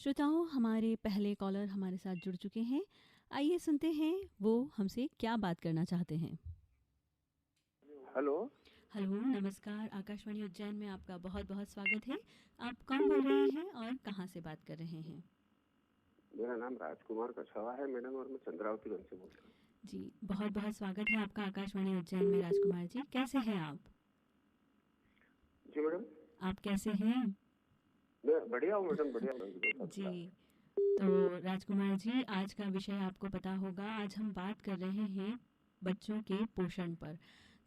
श्रोताओं, हमारे पहले कॉलर हमारे साथ जुड़ चुके हैं। आइए सुनते हैं वो हमसे क्या बात करना चाहते हैं। हेलो। हेलो, नमस्कार। आकाशवाणी उज्जैन में आपका बहुत बहुत स्वागत है। आप कौन बोल रहे हैं और कहाँ से बात कर रहे हैं? मेरा नाम राजकुमार कछावा है मैडम, और मैं चंद्रावतीगंज से बोल रहा हूँ। जी, बहुत बहुत स्वागत है आपका आकाशवाणी उज्जैन में। राजकुमार जी, कैसे हैं आप? जी मैडम। आप कैसे हैं? मैं बढ़िया हूँ मैडम, बढ़िया हूँ एकदम फर्स्ट क्लास। जी, तो राजकुमार जी, आज का विषय आपको पता होगा। आज हम बात कर रहे हैं बच्चों के पोषण पर।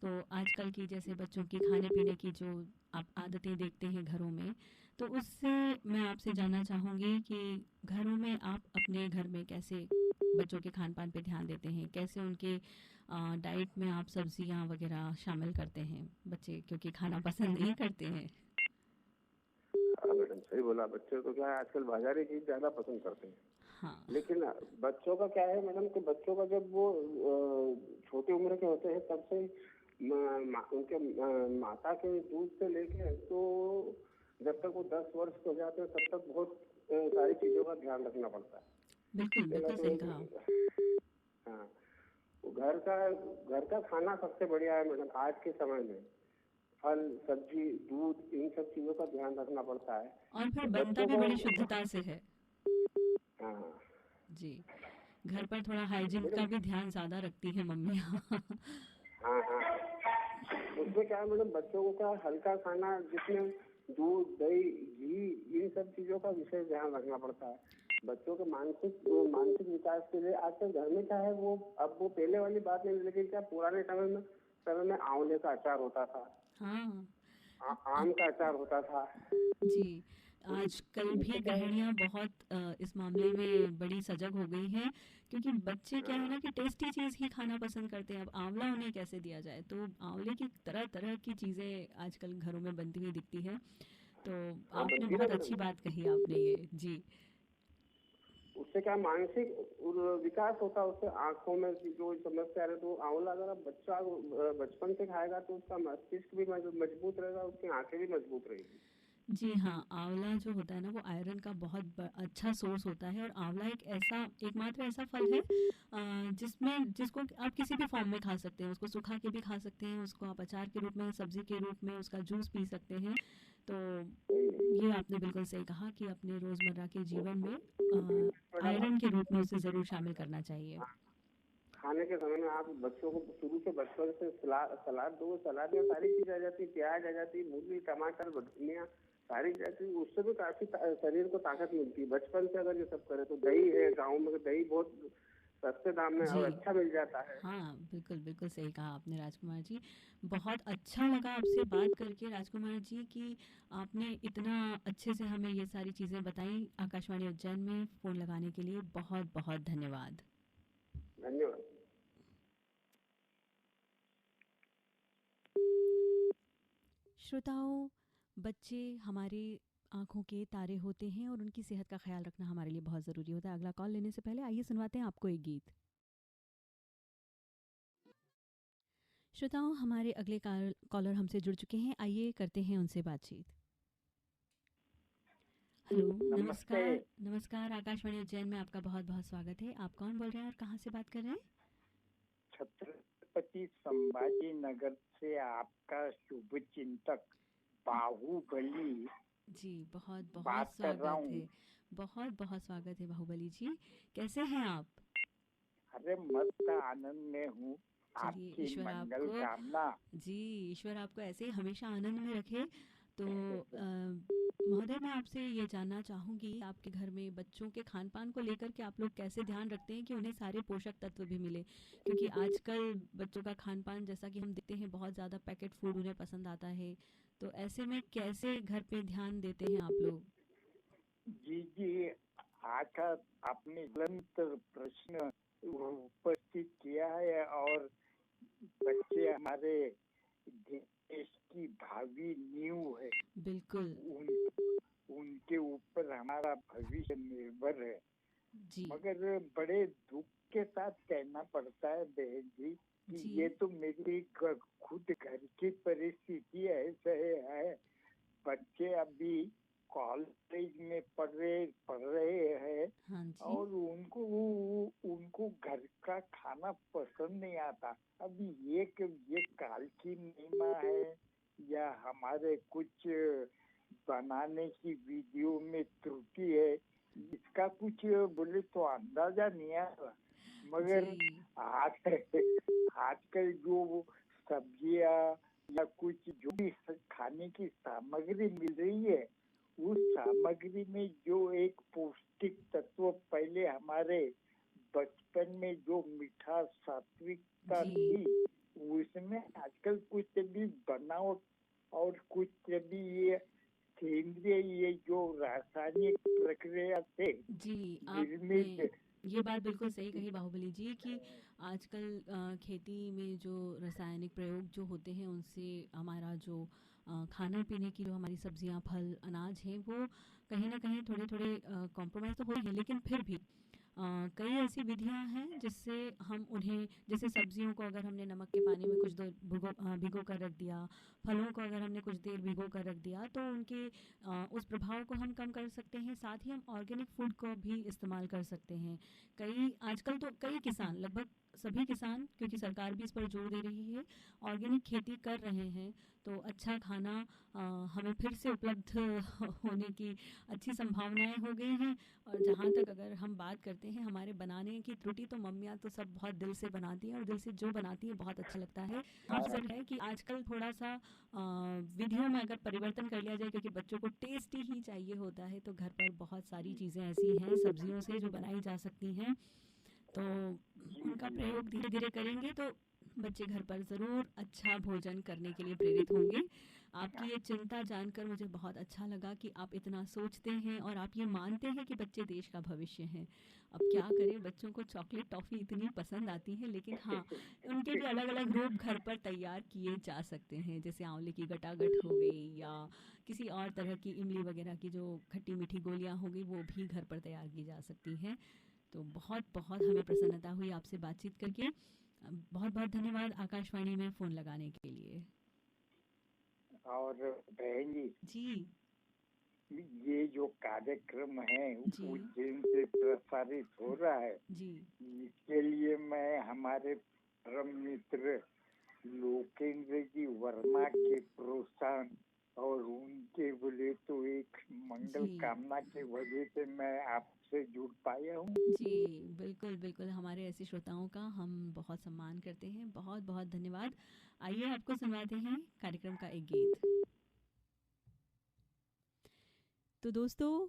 तो आजकल की जैसे बच्चों की खाने पीने की जो आप आदतें देखते हैं घरों में, तो उससे मैं आपसे जानना चाहूँगी कि घरों में आप अपने घर में कैसे बच्चों के खान पान पे ध्यान देते हैं, कैसे उनके डाइट में आप सब्जियां वगैरह शामिल करते हैं? बच्चे क्योंकि खाना पसंद नहीं करते हैं। हाँ मैडम, सही बोला। बच्चे तो क्या है, आजकल बाजारी चीज ज्यादा पसंद करते हैं। हाँ। लेकिन बच्चों का क्या है मैडम कि बच्चों का जब वो छोटी उम्र के होते हैं तब से उनके माता के दूध से लेके तो जब तक वो 10 वर्ष के हो जाते हैं तब तक बहुत सारी चीजों का ध्यान रखना पड़ता है। बिल्कुल पहला बिल्कुल तो सही कहा। हाँ, वो घर का खाना सबसे बढ़िया है मैडम। आज के समय में फल सब्जी दूध इन सब चीजों का ध्यान रखना पड़ता है। और फिर तो बनता बच्चों भी को बड़ी शुद्धता से है। हाँ जी, घर पर थोड़ा हाइजीन मैडम। का भी ध्यान ज़्यादा रखती हैं मम्मियाँ। हाँ हाँ, उसमें क्या है मैडम, बच्चों को क्या हल्का खाना जिसमें दूध दही घी इन सब चीजों का विशेष ध्यान रखना पड़ता है। बच्चों के मानसिक विकास के लिए आजकल घर में क्या है, वो अब वो पहले वाली बात नहीं, लेकिन क्या पुराने समय में आंवले का अचार होता था। हाँ। आम का अचार होता था। जी, तो आजकल भी इससे क्या है। गृहिणियाँ बहुत इस मामले में बड़ी सजग हो गई हैं, क्योंकि बच्चे क्या है ना कि टेस्टी चीज़ ही खाना पसंद करते हैं। अब आंवला उन्हें कैसे दिया जाए? तो आंवले की तरह-तरह की चीज़ें आजकल घरों में बनती हुई दिखती हैं। तो हाँ, आपने बनती ना बहुत अच्छी मैडम। बात कही आपने ये। जी। उससे क्या मानसिक विकास होता है, उससे आंखों में जो समस्या रहे, तो आंवला अगर आप बच्चा बचपन से खाएगा तो उसका मस्तिष्क भी मजबूत रहेगा, उसकी आंखें भी मजबूत रहेगी। जी हाँ, आंवला जो होता है ना वो आयरन का बहुत अच्छा सोर्स होता है। और आंवला एक ऐसा एकमात्र ऐसा फल है जिसमें जिसको आप किसी भी फॉर्म में खा सकते हैं। उसको सुखा के भी खा सकते हैं, उसको आप अचार के रूप में, सब्जी के रूप में उसका जूस पी सकते हैं। तो ये आपने बिल्कुल सही कहा कि अपने रोज़मर्रा के जीवन में मैडम आयरन के रूप में उसे ज़रूर शामिल करना चाहिए। खाने के समय में आप बच्चों को शुरू से बचपन से सलाद दो, सलाद में सारी चीज आ जाती है, प्याज आ जाती है, मूली टमाटर धनिया सारी जाती है, उससे भी काफी शरीर को ताकत मिलती है। बचपन से अगर ये सब करे तो दही है, गाँव में दही बहुत सस्ते दाम में और जी। अच्छा मिल जाता है। हाँ, बिल्कुल, बिल्कुल सही कहा आपने राजकुमार जी। बहुत अच्छा लगा आपसे बात करके राजकुमार जी कि आपने इतना अच्छे से हमें ये सारी चीज़ें बताई। आकाशवाणी उज्जैन में फ़ोन लगाने के लिए बहुत-बहुत धन्यवाद। धन्यवाद। श्रोताओं, बच्चे हमारी आँखों के तारे होते हैं और उनकी सेहत का ख़्याल रखना हमारे लिए बहुत ज़रूरी होता है। अगला कॉल लेने से पहले आइए सुनवाते हैं आपको एक गीत। श्रोताओं, हमारे अगले कॉलर हमसे जुड़ चुके हैं। आइए करते हैं उनसे बातचीत। हेलो, नमस्ते। नमस्कार। नमस्कार, आकाशवाणी उज्जैन में आपका बहुत-बहुत स्वागत है। आप कौन बोल रहे हैं और कहाँ से बात कर रहे हैं? छत्रपति संभाजी नगर से आपका शुभ चिंतक बाहुबली जी, बहुत-बहुत बात कर रहा स्वागत हूँ। है। बहुत-बहुत स्वागत है बाहुबली जी। कैसे हैं आप? अरे मस्त आनंद में हूँ। चलिए, आपकी मंगल कामना। जी, ईश्वर आपको ऐसे ही हमेशा आनंद में रखे। तो महोदय, मैं आपसे ये जानना चाहूँगी आपके घर में बच्चों के खान-पान को लेकर के आप लोग कैसे ध्यान रखते हैं कि उन्हें सारे पोषक तत्व भी मिले? क्योंकि आजकल बच्चों का खान-पान जैसा कि हम देखते हैं बहुत ज़्यादा पैकेट फूड उन्हें पसंद आता है। तो ऐसे में कैसे घर पे ध्यान देते हैं आप लोग? जी जी, आका आपने ज्वलंत प्रश्न उपस्थित किया है। और बच्चे हमारे देश की भावी नींव है। बिल्कुल। उन उनके ऊपर हमारा भविष्य निर्भर है। जी। मगर बड़े दुख के साथ कहना पड़ता है बहन जी कि जी। ये तो मेरी खुद घर की परिस्थिति ऐसे है। बच्चे अभी कॉलेज में पढ़ रहे खाना पसंद नहीं आता। अभी ये काल की महिमा है या हमारे कुछ बनाने की विधियों में त्रुटि है, इसका कुछ बोले तो अंदाजा नहीं आ रहा। मगर जी आज आजकल जो सब्जियां या कुछ जो भी खाने की सामग्री मिल रही है, उस सामग्री में जो एक पौष्टिक तत्व पहले हमारे बचपन में जो मीठा सात्विकता जी थी, उसमें आजकल कुछ भी बनावट और कुछ भी ये केंद्रीय ये जो रासायनिक प्रक्रिया से जी आपने निर्मित। ये बात बिल्कुल सही कही बाहुबली जी कि आजकल खेती में जो रासायनिक प्रयोग जो होते हैं उनसे हमारा जो खाने पीने की जो हमारी सब्जियां फल अनाज हैं वो कहीं ना कहीं थोड़े थोड़े कॉम्प्रोमाइज़ तो होते हैं, लेकिन फिर भी कई ऐसी विधियां हैं जिससे हम उन्हें, जैसे सब्जियों को अगर हमने नमक के पानी में कुछ देर भिगो कर रख दिया, फलों को अगर हमने कुछ देर भिगो कर रख दिया तो उनके उस प्रभाव को हम कम कर सकते हैं। साथ ही हम ऑर्गेनिक फूड को भी इस्तेमाल कर सकते हैं। कई आजकल तो कई किसान, लगभग सभी किसान, क्योंकि सरकार भी इस पर जोर दे रही है, ऑर्गेनिक खेती कर रहे हैं। तो अच्छा खाना हमें फिर से उपलब्ध होने की अच्छी संभावनाएं हो गई हैं। और जहाँ तक अगर हम बात करते हैं हमारे बनाने की त्रुटि, तो मम्मियाँ तो सब बहुत दिल से बनाती हैं और दिल से जो बनाती हैं बहुत अच्छा लगता है। अवसर है कि आजकल थोड़ा सा विधियों में अगर परिवर्तन कर लिया जाए, क्योंकि बच्चों को टेस्टी ही चाहिए होता है, तो घर पर बहुत सारी चीज़ें ऐसी हैं सब्जियों से जो बनाई जा सकती हैं। तो उनका प्रयोग धीरे धीरे करेंगे तो बच्चे घर पर ज़रूर अच्छा भोजन करने के लिए प्रेरित होंगे। आपकी ये चिंता जानकर मुझे बहुत अच्छा लगा कि आप इतना सोचते हैं और आप ये मानते हैं कि बच्चे देश का भविष्य हैं। अब क्या करें, बच्चों को चॉकलेट टॉफ़ी इतनी पसंद आती है, लेकिन हाँ, उनके भी अलग अलग रूप घर पर तैयार किए जा सकते हैं, जैसे आंवले की गटागट हो गई या किसी और तरह की इमली वगैरह की जो खट्टी मीठी गोलियां हो गई, वो भी घर पर तैयार की जा सकती हैं। तो बहुत बहुत हमें प्रसन्नता हुई आपसे बातचीत करके। बहुत बहुत धन्यवाद आकाशवाणी में फ़ोन लगाने के लिए। और बहन जी, जी ये जो कार्यक्रम है जी उज्जैन से प्रसारित हो रहा है, जी इसके लिए मैं हमारे परम मित्र लोकेंद्र जी वर्मा के प्रोत्साहन और उनके बोले तो एक मंगल जी कामना के वजह से मैं आपसे जुड़ पाया हूँ। जी, बिल्कुल बिल्कुल, हमारे ऐसे श्रोताओं का हम बहुत सम्मान करते हैं। बहुत बहुत धन्यवाद। आइए आपको सुनवाते हैं कार्यक्रम का एक गीत। तो दोस्तों,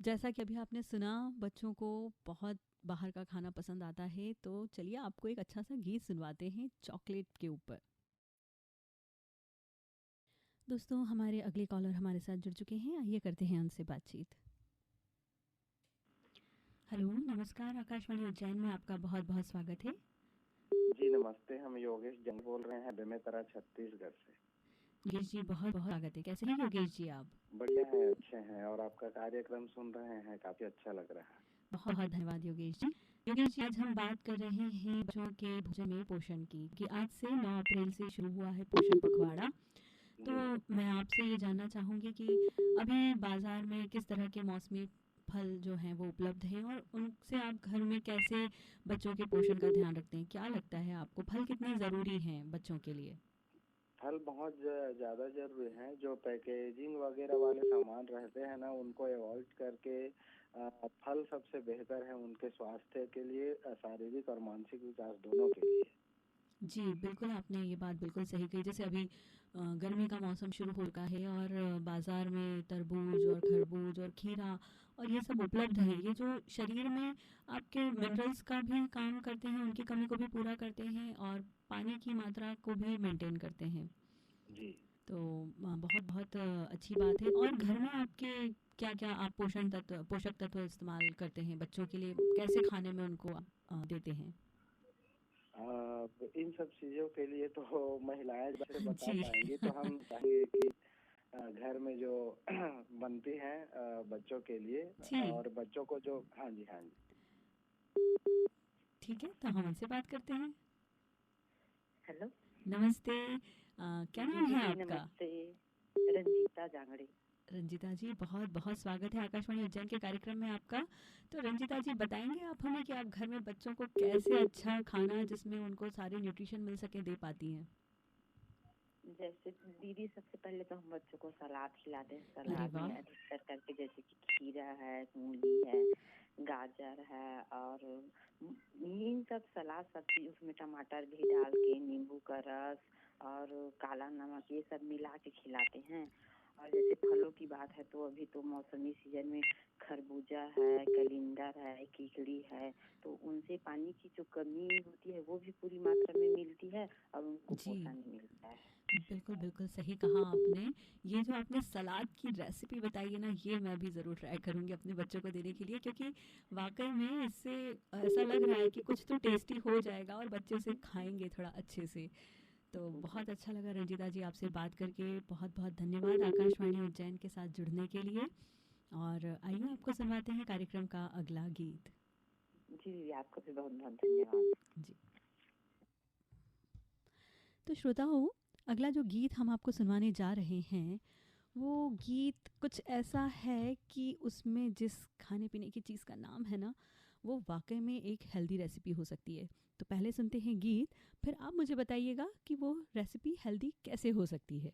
जैसा कि अभी आपने सुना, बच्चों को बहुत बाहर का खाना पसंद आता है, तो चलिए आपको एक अच्छा सा गीत सुनवाते हैं चॉकलेट के ऊपर। दोस्तों, हमारे अगले कॉलर हमारे साथ जुड़ चुके हैं, आइए करते हैं उनसे बातचीत। हेलो, नमस्कार, आकाशवाणी उज्जैन में आपका बहुत बहुत स्वागत है। जी नमस्ते, हम योगेश जैन बोल रहे हैं बेमेतरा छत्तीसगढ़ से। योगेश जी, बहुत बहुत स्वागत है। कैसे हैं योगेश जी आप? बढ़िया हैं, अच्छे हैं और आपका कार्यक्रम सुन रहे हैं, काफी अच्छा लग रहा है। बहुत बहुत धन्यवाद योगेश जी। योगेश जी, आज हम बात कर रहे हैं बच्चों के भोजन में पोषण की, कि आज से 9 अप्रैल से शुरू हुआ है पोषण पखवाड़ा। तो मैं आपसे ये जानना चाहूँगी कि अभी बाज़ार में किस तरह के मौसमी फल जो हैं वो उपलब्ध हैं, और उनसे आप घर में कैसे बच्चों के पोषण का ध्यान रखते हैं? क्या लगता है आपको, फल कितने ज़रूरी हैं बच्चों के लिए? फल बहुत ज्यादा जरूरी है। जो पैकेजिंग वगैरह वाले सामान रहते हैं ना, उनको अवॉइड करके फल सबसे बेहतर है उनके स्वास्थ्य के लिए, शारीरिक और मानसिक विकास दोनों के लिए। जी, बिल्कुल आपने ये बात बिल्कुल सही कही। जैसे अभी गर्मी का मौसम शुरू हो चुका है और बाज़ार में तरबूज और खरबूज और खीरा और ये सब उपलब्ध है। ये जो शरीर में आपके मिनरल्स का भी काम करते हैं, उनकी कमी को भी पूरा करते हैं और पानी की मात्रा को भी मेंटेन करते हैं। जी तो बहुत बहुत अच्छी बात है। और घर में आपके क्या-क्या आप पोषक तत्व इस्तेमाल करते हैं बच्चों के लिए? कैसे खाने में उनको देते हैं? इन सब चीजों के लिए तो महिलाएं जैसे बता जी। पाएंगी, तो हम चाहेंगे कि घर में जो बनती हैं बच्चों के लिए, जी, और बच्चों को जो, हाँ जी हाँ जी। ठीक है, तो हम उनसे बात करते हैं। हेलो नमस्ते, क्या नाम जी है जी आपका? नमस्ते, रंजीता जांगड़े। रंजिता जी, बहुत बहुत स्वागत है आकाशवाणी उज्जैन के कार्यक्रम में आपका। तो रंजिता जी, बताएंगे आप हमें कि आप घर में बच्चों को कैसे अच्छा खाना जिसमें उनको सारे न्यूट्रिशन मिल सके दे पाती हैं? जैसे दीदी, सबसे पहले तो हम बच्चों को सलाद खिलाते हैं। अरे सलाद में वाह! अधिकतर करके जैसे कि खीरा है, मूली है, गाजर है, और इन सब सलाद सब्जी, उसमें टमाटर भी डाल के, नींबू का रस और काला नमक, ये सब मिला के खिलाते हैं। और जैसे फलों की बात है तो अभी तो मौसमी सीजन में खरबूजा है, कलिंदर है, कीकड़ी है, तो उनसे पानी की जो कमी होती है वो भी पूरी मात्रा में मिलती है और उनको जी, पोषण मिलता है। बिल्कुल, बिल्कुल सही कहा आपने। ये जो आपने सलाद की रेसिपी बताई है ना, ये मैं भी ज़रूर ट्राई करूँगी अपने बच्चों को देने के लिए, क्योंकि वाक़ई में इससे ऐसा लग रहा है कि कुछ तो टेस्टी हो जाएगा और बच्चे उसे खाएँगे थोड़ा अच्छे से। तो बहुत अच्छा लगा रंजिता जी आपसे बात करके। बहुत-बहुत धन्यवाद आकाशवाणी उज्जैन के साथ जुड़ने के लिए। और आइए आपको सुनवाते हैं कार्यक्रम का अगला गीत। जी दीदी, आपका भी बहुत बहुत धन्यवाद। जी। तो श्रोताओं, अगला जो गीत हम आपको सुनवाने जा रहे हैं, वो गीत कुछ ऐसा है कि उसमें जिस खाने-पीने की चीज़ का नाम है ना, वो वाक़ई में एक हेल्दी रेसिपी हो सकती है। तो पहले सुनते हैं गीत, फिर आप मुझे बताइएगा कि वो रेसिपी हेल्दी कैसे हो सकती है।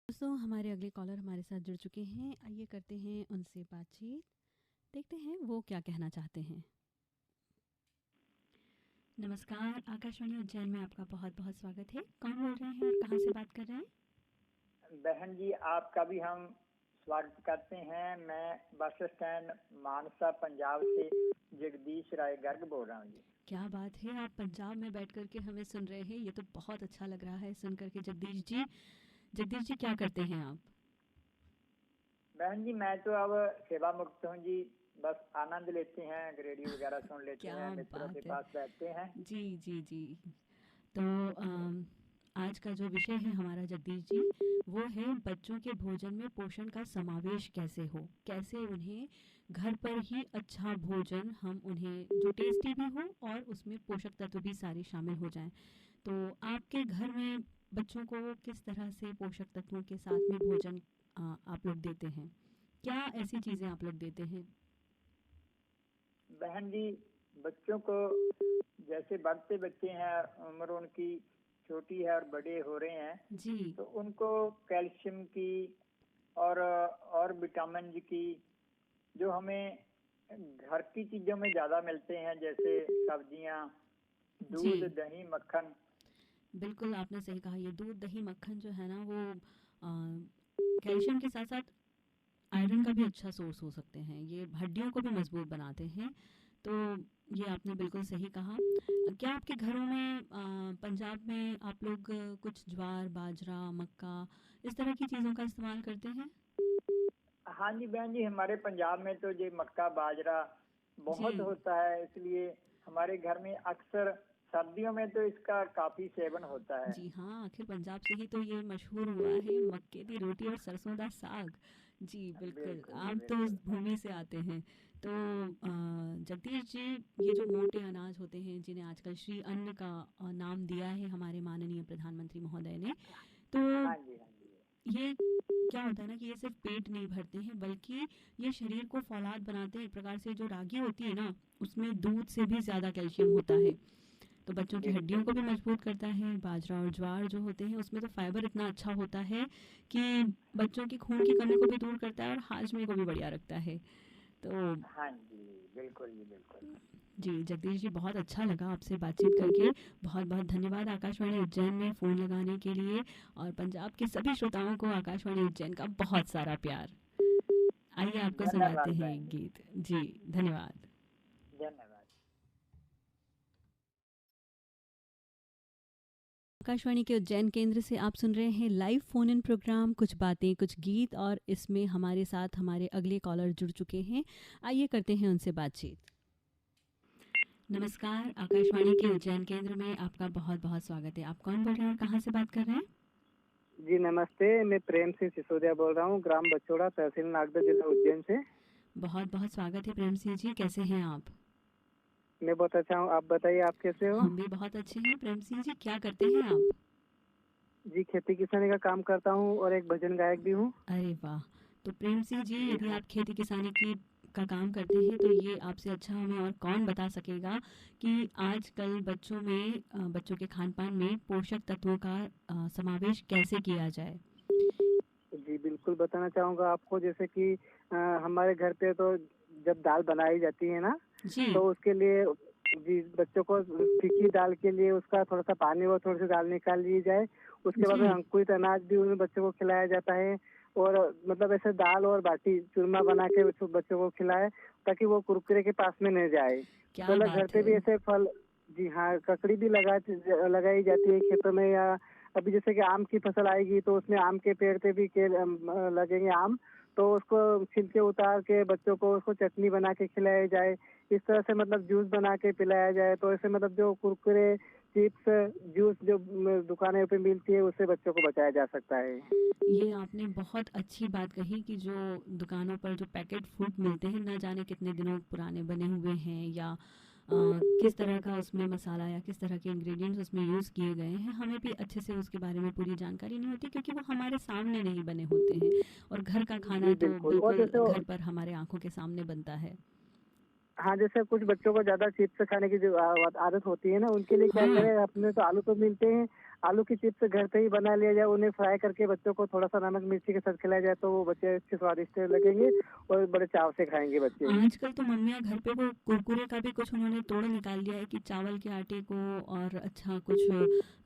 दोस्तों, हमारे अगले कॉलर हमारे साथ जुड़ चुके हैं। आइए करते हैं उनसे बातचीत। देखते हैं वो क्या कहना चाहते हैं। नमस्कार, आकाशवाणी उज्जैन में आपका बहुत-बहुत स्वागत है। कौन बोल रहे हैं और कहाँ से बात कर रहे हैं? बहन जी, आपका भी हम स्वागत करते हैं। मैं बस स्टैंड मानसा पंजाब से जगदीश राय गर्ग बोल रहा हूँ जी। क्या बात है, आप पंजाब में बैठ कर के हमें सुन रहे हैं, ये तो बहुत अच्छा लग रहा है सुन कर के। जगदीश जी, जगदीश जी क्या करते हैं आप? बहन जी, मैं तो अब सेवा मुक्त हूँ जी। बस आनंद लेते हैं, रेडियो वगैरह सुन लेते क्या हैं, मित्रों के बात है। पास बैठते हैं। जी, जी, जी। तो आज का जो विषय है हमारा जगदीश जी, वो है बच्चों के भोजन में पोषण का समावेश कैसे हो, कैसे उन्हें घर पर ही अच्छा भोजन हम उन्हें जो टेस्टी भी हो और उसमें पोषक तत्व भी सारे शामिल हो जाएं। तो आपके घर में बच्चों को किस तरह से पोषक तत्वों के साथ में भोजन आप लोग देते हैं? क्या ऐसी चीज़ें आप लोग देते हैं? बहन जी, बच्चों को जैसे बढ़ते बच्चे हैं, उम्र उनकी छोटी है और बड़े हो रहे हैं, जी, तो उनको कैल्शियम की और विटामिन की जो हमें घर की चीजों में ज्यादा मिलते हैं, जैसे सब्जियां, जी। दूध, दही, मक्खन। बिल्कुल आपने सही कहा। ये दूध, दही, मक्खन जो है ना, वो कैल्शियम के साथ-साथ आयरन का भी अच्छा सोर्स हो सकते हैं। ये हड्डियों को भी मजबूत बनाते हैं। तो ये आपने बिल्कुल सही कहा। क्या आपके घरों में पंजाब में आप लोग कुछ ज्वार, बाजरा, मक्का इस तरह की चीज़ों का इस्तेमाल करते हैं? हाँ जी बहन जी, हमारे पंजाब में तो ये मक्का बाजरा जी। बहुत होता है, इसलिए हमारे घर में अक्सर सर्दियों में तो इसका काफी सेवन होता है। जी हाँ, आखिर पंजाब से ही तो ये मशहूर हुआ है, मक्के दी रोटी और सरसों दा साग। जी, बिल्कुल, बिल्कुल जी आप तो उस बिल्कुल। भूमि से आते हैं। तो जगदीश जी, ये जो मोटे अनाज होते हैं, जिन्हें आजकल श्री अन्न का नाम दिया है हमारे माननीय प्रधानमंत्री महोदय ने, तो हाँ जी हाँ जी। ये क्या होता है ना कि ये सिर्फ पेट नहीं भरते हैं, बल्कि ये शरीर को फौलाद बनाते हैं। एक प्रकार से जो रागी होती है ना, उसमें दूध से भी ज़्यादा कैल्शियम होता है। तो बच्चों की हड्डियों बिल्कुल को भी मजबूत करता है। बाजरा और ज्वार जो होते हैं, उसमें तो फाइबर इतना अच्छा होता है कि बच्चों की खून की कमी को भी दूर करता है और हाजमे को भी बढ़िया रखता है। तो हाँ जी, बिल्कुल जी बिल्कुल। जी, जगदीश जी, बहुत अच्छा लगा आपसे बातचीत करके। बहुत-बहुत धन्यवाद आकाशवाणी उज्जैन में फ़ोन लगाने के लिए, और पंजाब के सभी श्रोताओं को आकाशवाणी उज्जैन का बहुत सारा प्यार। आइए आपको सुनाते धन्यवाद हैं बहन एक जी, गीत। जी, धन्यवाद। धन्यवाद। आकाशवाणी के उज्जैन केंद्र से आप सुन रहे हैं लाइव फ़ोन इन प्रोग्राम कुछ बातें कुछ गीत, और इसमें हमारे साथ हमारे अगले कॉलर जुड़ चुके हैं। आइए करते हैं उनसे बातचीत। नमस्कार, आकाशवाणी के उज्जैन केंद्र में आपका बहुत-बहुत स्वागत है। आप कौन बोल रहे हैं और कहाँ से बात कर रहे हैं? जी नमस्ते, मैं प्रेम सिंह सिसोदिया बोल रहा हूँ, ग्राम बचोड़ा, तहसील नागदा, जिला उज्जैन से। बहुत-बहुत स्वागत है प्रेम सिंह जी, कैसे हैं आप? मैं बहुत अच्छा हूँ, आप बताइए आप कैसे हो? हम भी बहुत अच्छे हैं। प्रेम सिंह जी, क्या करते हैं आप? जी, खेती किसानी का काम करता हूँ और एक भजन गायक भी हूँ। अरे वाह! तो प्रेम सिंह जी, जी यदि हाँ। आप खेती किसानी की का काम करते हैं तो ये आपसे अच्छा हमें और कौन बता सकेगा कि आजकल बच्चों में बच्चों के खान-पान में पोषक तत्वों का समावेश कैसे किया जाए? जी, बिल्कुल बताना चाहूँगा आपको, जैसे कि हमारे घर पे तो जब दाल बनाई जाती है ना, जी, तो उसके लिए जी, बच्चों को फीकी दाल के लिए उसका थोड़ा-सा पानी और थोड़ी-सी दाल निकाल ली जाए। उसके बाद में जी, अंकुरित अनाज भी उन्हें बच्चों को खिलाया जाता है और मतलब ऐसे दाल और बाटी चूरमा बना के उसको बच्चों को खिलाएँ, ताकि वो कुरकुरे के पास में नहीं जाए। क्या तो मतलब घर बात पे है! भी ऐसे फल जी हाँ, ककड़ी भी लगाई जाती है खेतों में, या अभी जैसे कि आम की फसल आएगी तो उसमें आम के पेड़ पे भी लगेंगे आम, तो उसको छिलके उतार के बच्चों को उसको चटनी बना के खिलाया जाए। इस तरह से मतलब जूस बना के पिलाया जाए, तो ऐसे मतलब जो कुरकुरे, चिप्स, जूस जो दुकानें पे मिलती है उससे बच्चों को बचाया जा सकता है। ये आपने बहुत अच्छी बात कही कि जो दुकानों पर जो पैकेट फूड मिलते हैं, ना जाने कितने दिनों पुराने बने हुए हैं या किस तरह का उसमें मसाला या किस तरह के इंग्रेडिएंट्स उसमें यूज़ किए गए हैं, हमें भी अच्छे से उसके बारे में पूरी जानकारी नहीं होती क्योंकि वो हमारे सामने नहीं बने होते हैं। और घर का खाना जी, तो बिल्कुल। और बिल्कुल जैसे घर पर हमारे आंखों के सामने बनता है। हाँ, जैसे कुछ बच्चों को ज़्यादा चिप्स खाने की जो आदत होती है ना, उनके लिए क्या हाँ, करें, अपने तो आलू तो मिलते हैं, आलू की चिप्स घर पे ही बना लिया जाए, उन्हें फ्राई करके बच्चों को थोड़ा-सा नमक मिर्ची के साथ खिलाया जाए, तो वो बच्चे अच्छे स्वादिष्ट लगेंगे और बड़े चाव से खाएँगे बच्चे। आजकल तो मम्मियाँ घर पे वो कुरकुरे का भी कुछ उन्होंने तोड़ निकाल दिया है कि चावल के आटे को और अच्छा कुछ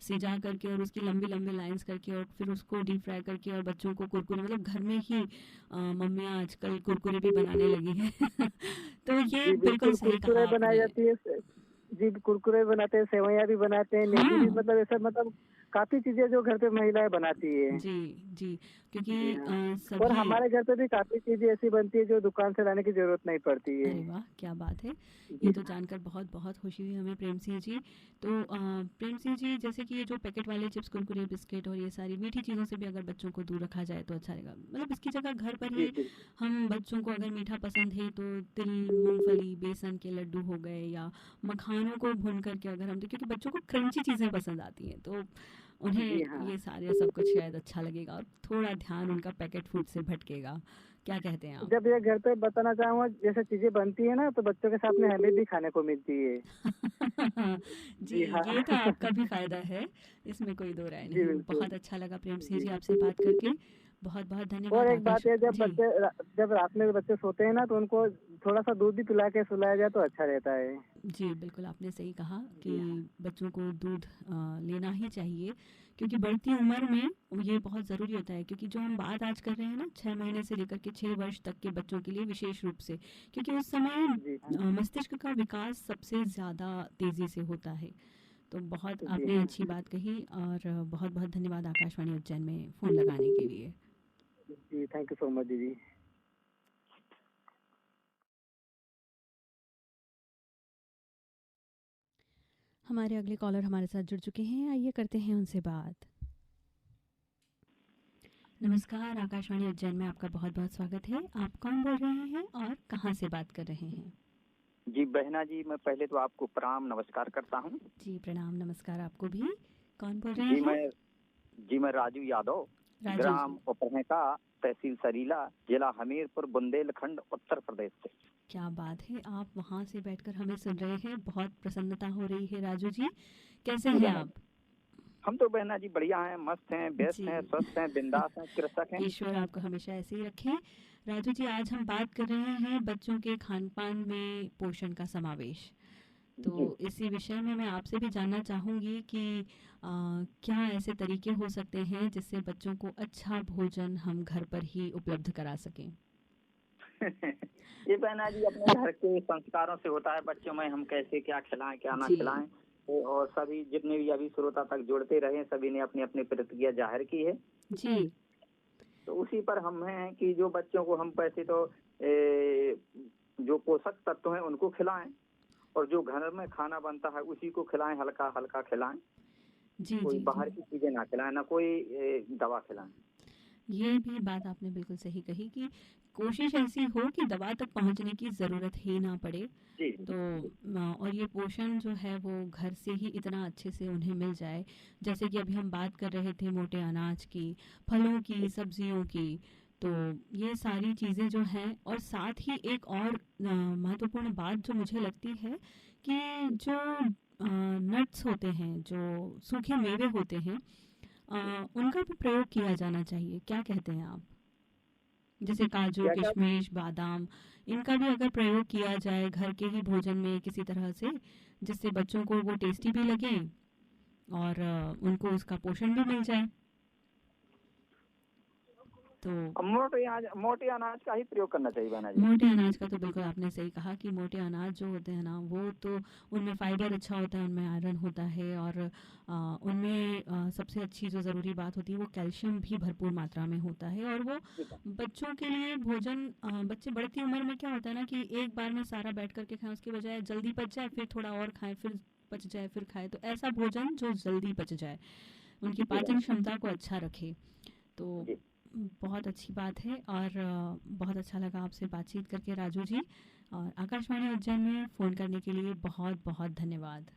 सिजा करके और उसकी लंबी लंबी लाइंस करके और फिर उसको डीप फ्राई करके और बच्चों को कुरकुरे मतलब घर में ही मम्मियाँ आजकल कुरकुरे भी बनाने लगी हैं तो ये जी, बिल्कुल बिल्कुल, सही कहा कुरकुरे बनाई आपने। जाती है। जी, कुरकुरे बनाते हैं, सेवइयाँ भी बनाते हैं, निमकी भी, हाँ, मतलब ऐसा मतलब काफ़ी चीज़ें जो घर पे महिलाएँ बनाती हैं। जी, जी, क्योंकि जी हाँ। और सभी हमारे घर पे भी काफ़ी चीज़ें ऐसी बनती है जो दुकान से लाने की ज़रूरत नहीं पड़ती है। अरे वाह! क्या बात है। ये जी तो हाँ। जानकर बहुत-बहुत खुशी हुई हमें प्रेम सिंह जी। तो प्रेम सिंह जी जैसे कि ये जो पैकेट वाले चिप्स, कुरकुरे, बिस्किट और ये सारी मीठी चीज़ों से भी अगर बच्चों को दूर रखा जाए तो अच्छा रहेगा। मतलब इसकी जगह घर पर जी, ही बिल्कुल। हम बच्चों को अगर मीठा पसंद है तो तिल, मूँगफली, बेसन के लड्डू हो गए या मखानों को भून कर के अगर हम दें क्योंकि बच्चों को क्रंची चीज़ें पसंद आती हैं तो जी उन्हें हाँ। ये सारे सब कुछ शायद अच्छा लगेगा और थोड़ा ध्यान उनका पैकेट फूड से भटकेगा। क्या कहते हैं आप? जब ये घर पे बताना चाहूँगा, जैसे चीज़ें बनती है ना, तो बच्चों के साथ में हमें भी खाने को मिलती है। जी, जी हाँ। ये तो आपका भी फ़ायदा है, इसमें कोई दो राय जी, नहीं। बिल्कुल। बहुत अच्छा लगा प्रेम सिंह जी। जी आपसे बात करके। बहुत-बहुत और धन्यवाद एक बात आकाश है, जी। जब रात में बच्चे सोते हैं ना, तो उनको थोड़ा-सा दूध भी पिला के सुलाया जाए तो अच्छा रहता है। जी, बिल्कुल आपने सही कहा कि जी हाँ। बच्चों को दूध लेना ही चाहिए क्योंकि बढ़ती उम्र में ये बहुत ज़रूरी होता है क्योंकि जो हम बात आज कर रहे हैं ना 6 महीने से लेकर के 6 वर्ष तक के बच्चों के लिए विशेष रूप से क्योंकि उस समय जी हाँ। मस्तिष्क का विकास सबसे ज़्यादा तेज़ी से होता है। तो बहुत जी आपने हाँ। अच्छी बात कही और बहुत-बहुत धन्यवाद आकाशवाणी उज्जैन में फ़ोन लगाने के लिए। जी, थैंक यू सो मच दीदी। हमारे अगले कॉलर हमारे साथ जुड़ चुके हैं, आइए करते हैं उनसे बात। नमस्कार, आकाशवाणी उज्जैन में आपका बहुत-बहुत स्वागत है। आप कौन बोल रहे हैं और कहाँ से बात कर रहे हैं? जी बहना जी, मैं पहले तो आपको प्रणाम नमस्कार करता हूँ। जी, प्रणाम, नमस्कार आपको भी। कौन बोल रहे जी हैं? मैं राजू यादव, राजू ग्राम जी, उपरहेका, तहसील सरीला, जिला हमीरपुर, बुंदेलखंड, उत्तर प्रदेश से। क्या बात है, आप वहाँ से बैठकर हमें सुन रहे हैं, बहुत प्रसन्नता हो रही है राजू जी। कैसे हैं आप? हम तो बहना जी बढ़िया हैं, मस्त हैं, व्यस्त जी, हैं, स्वस्थ हैं, बिंदास हैं, कृषक हैं। ईश्वर आपको हमेशा ऐसे ही रखे। राजू जी, आज हम बात कर रहे हैं बच्चों के खान-पान में पोषण का समावेश। तो जी इसी विषय में मैं आपसे भी जानना चाहूँगी कि क्या ऐसे तरीके हो सकते हैं जिससे बच्चों को अच्छा भोजन हम घर पर ही उपलब्ध करा सकें? ये बहना जी अपने घर के संस्कारों से होता है, बच्चों में हम कैसे क्या खिलाएं क्या ना जी, खिलाएं। और सभी जितने भी अभी श्रोता तक जुड़ते रहे, सभी ने अपनी अपनी प्रतिक्रिया जाहिर की है। जी, तो उसी पर हम हैं कि जो बच्चों को हम पैसे तो जो पोषक तत्व हैं उनको खिलाएं और जो घर में खाना बनता है उसी को खिलाएं, हल्का हल्का खिलाएं। जी, कोई जी, जी। बाहर की चीजें ना खिलाएं, ना कोई दवा खिलाएं। ये भी बात आपने बिल्कुल सही कही कि कोशिश ऐसी हो कि दवा तक पहुंचने की ज़रूरत ही ना पड़े। जी तो और ये पोषण जो है वो घर से ही इतना अच्छे से उन्हें मिल जाए। जैसे कि अभी हम बात कर रहे थे मोटे अनाज की, फलों की, सब्जियों की। तो ये सारी चीज़ें जो हैं, और साथ ही एक और महत्वपूर्ण बात जो मुझे लगती है कि जो नट्स होते हैं, जो सूखे मेवे होते हैं, उनका भी प्रयोग किया जाना चाहिए। क्या कहते हैं आप? जैसे काजू, क्या क्या किशमिश, बादाम, इनका भी अगर प्रयोग किया जाए घर के ही भोजन में किसी तरह से, जिससे बच्चों को वो टेस्टी भी लगे और उनको उसका पोषण भी मिल जाए। तो मोटे अनाज का ही प्रयोग करना चाहिए बहना जी। मोटे अनाज का तो बिल्कुल आपने सही कहा कि मोटे अनाज जो होते हैं ना, वो तो उनमें फाइबर अच्छा होता है, उनमें आयरन होता है, और उनमें सबसे अच्छी जो ज़रूरी बात होती है वो कैल्शियम भी भरपूर मात्रा में होता है। और वो बच्चों के लिए भोजन, बच्चे बढ़ती उम्र में क्या होता है ना कि एक बार में सारा बैठ करके खाएं, उसके बजाय जल्दी पच जाए, फिर थोड़ा और खाएं, फिर पच जाए, फिर खाएं। तो ऐसा भोजन जो जल्दी पच जाए, उनकी पाचन क्षमता को अच्छा रखे, तो बहुत अच्छी बात है। और बहुत अच्छा लगा आपसे बातचीत करके राजू जी, और आकाशवाणी उज्जैन में फ़ोन करने के लिए बहुत बहुत धन्यवाद।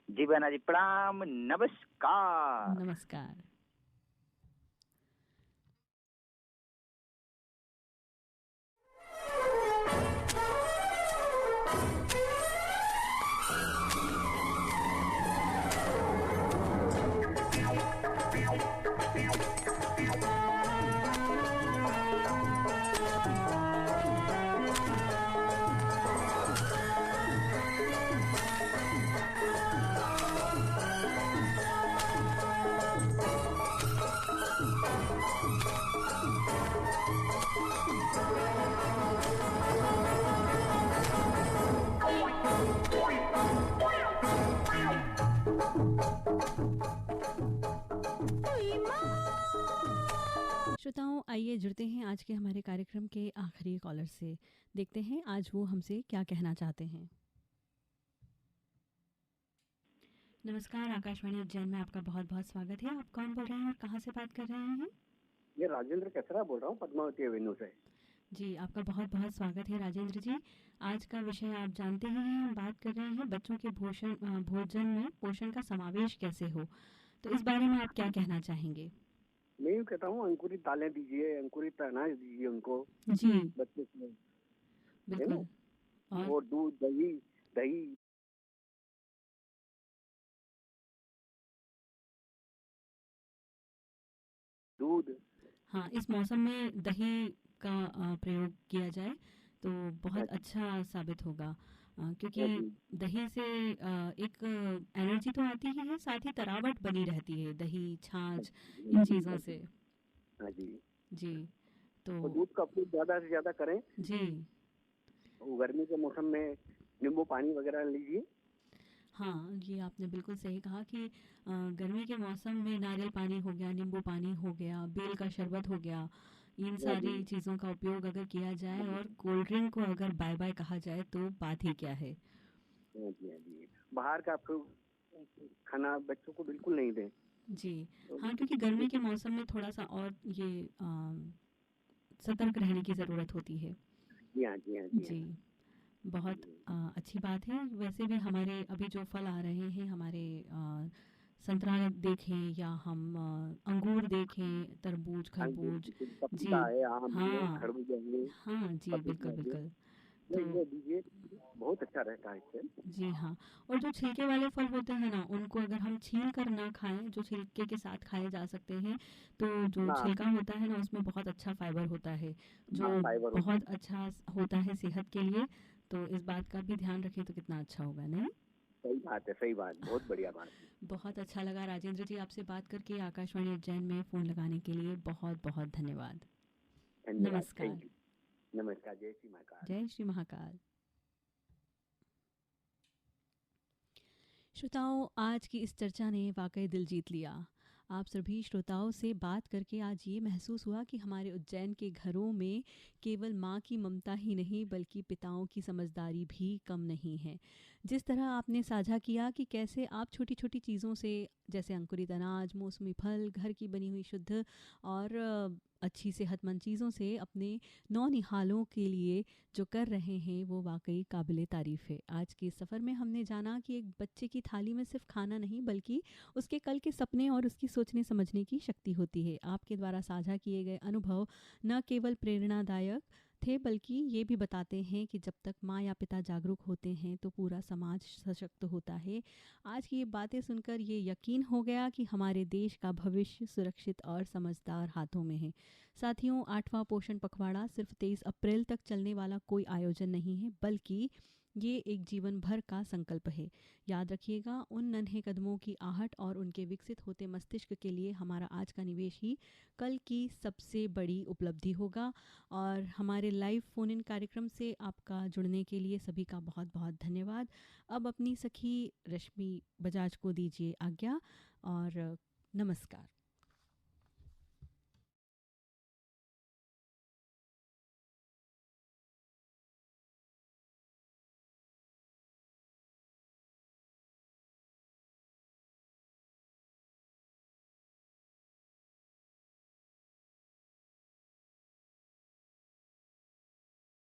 जी बहना जी, प्रणाम, नमस्कार। नमस्कार। श्रोताओं, आइए जुड़ते हैं आज के हमारे कार्यक्रम के आखिरी कॉलर से। देखते हैं आज वो हमसे क्या कहना चाहते हैं। नमस्कार, आकाशवाणी उज्जैन में आपका बहुत बहुत स्वागत है। आप कौन बोल रहे हैं और कहाँ से बात कर रहे हैं? ये राजेंद्र कसरा बोल रहा हूँ, पद्मावती एवेन्यू से। जी, आपका बहुत बहुत स्वागत है राजेंद्र जी। आज का विषय आप जानते ही हैं, हम बात कर रहे हैं बच्चों के भोजन में पोषण का समावेश कैसे हो। तो इस बारे में आप क्या कहना चाहेंगे? मैं यूँ कहता हूँ, अंकुरित दालें दीजिए, अंकुरित अनाज दीजिए उनको, जी बच्चे को, है ना। बिल्कुल। और और दूध, दही दही दूध। हाँ, इस मौसम में दही का प्रयोग किया जाए तो बहुत अच्छा साबित होगा, क्योंकि दही से एक एनर्जी तो आती ही है, साथ ही तरावट बनी रहती है दही, छाछ, इन चीज़ों से। हाँ जी। जी तो तो दूध का उपयोग ज्यादा से ज्यादा करें। जी वो गर्मी के मौसम में नींबू पानी वगैरह लीजिए। हाँ, ये आपने बिल्कुल सही कहा कि गर्मी के मौसम में नारियल पानी हो गया, नींबू पानी हो गया, बेल का शरबत हो गया, इन सारी चीज़ों का उपयोग अगर किया जाए, और कोल्ड ड्रिंक को अगर बाय बाय कहा जाए तो बात ही क्या है। हाँ जी, हाँ जी। बाहर का खाना बच्चों को बिल्कुल नहीं दें। जी हाँ, क्योंकि गर्मी के मौसम में थोड़ा सा और ये सतर्क रहने की ज़रूरत होती है। जी हाँ, जी हाँ, जी जी हाँ। बहुत अच्छी बात है। वैसे भी हमारे अभी जो फल आ रहे हैं, हमारे संतरा देखें या हम अंगूर देखें, तरबूज, खरबूज। जी पपीता है, आम है, हाँ खरबूजा है, हाँ जी बिल्कुल बिल्कुल। तो ये दीजिए, बहुत अच्छा रहता है इससे। जी हाँ, और जो छिलके वाले फल होते हैं ना, उनको अगर हम छील कर ना खाएं, जो छिलके के साथ खाए जा सकते हैं, तो जो हाँ, छिलका होता है ना, उसमें बहुत अच्छा फाइबर होता है, जो हाँ, फाइबर होता बहुत अच्छा होता है सेहत के लिए। तो इस बात का भी ध्यान रखें तो कितना अच्छा होगा, नहीं? सही बात है, सही बात, बहुत बढ़िया बात है। बहुत अच्छा लगा राजेंद्र जी आपसे बात करके। आकाशवाणी उज्जैन में फ़ोन लगाने के लिए बहुत बहुत धन्यवाद। धन्यवाद, नमस्कार। Thank you. नमस्कार, जय श्री महाकाल। जय श्री महाकाल। श्रोताओं, आज की इस चर्चा ने वाकई दिल जीत लिया। आप सभी श्रोताओं से बात करके आज ये महसूस हुआ कि हमारे उज्जैन के घरों में केवल माँ की ममता ही नहीं, बल्कि पिताओं की समझदारी भी कम नहीं है। जिस तरह आपने साझा किया कि कैसे आप छोटी-छोटी चीज़ों से, जैसे अंकुरित अनाज, मौसमी फल, घर की बनी हुई शुद्ध और अच्छी सेहतमंद चीज़ों से अपने नौनिहालों के लिए जो कर रहे हैं, वो वाक़ई काबिले तारीफ़ है। आज के सफ़र में हमने जाना कि एक बच्चे की थाली में सिर्फ़ खाना नहीं, बल्कि उसके कल के सपने और उसकी सोचने समझने की शक्ति होती है। आपके द्वारा साझा किए गए अनुभव न केवल प्रेरणादायक थे, बल्कि ये भी बताते हैं कि जब तक माँ या पिता जागरूक होते हैं तो पूरा समाज सशक्त होता है। आज की ये बातें सुनकर ये यकीन हो गया कि हमारे देश का भविष्य सुरक्षित और समझदार हाथों में है। साथियों, 8वां पोषण पखवाड़ा सिर्फ 23 अप्रैल तक चलने वाला कोई आयोजन नहीं है, बल्कि ये एक जीवन भर का संकल्प है। याद रखिएगा, उन नन्हे कदमों की आहट और उनके विकसित होते मस्तिष्क के लिए हमारा आज का निवेश ही कल की सबसे बड़ी उपलब्धि होगा। और हमारे लाइव फ़ोन इन कार्यक्रम से आपका जुड़ने के लिए सभी का बहुत बहुत धन्यवाद। अब अपनी सखी रश्मि बजाज को दीजिए आज्ञा और नमस्कार।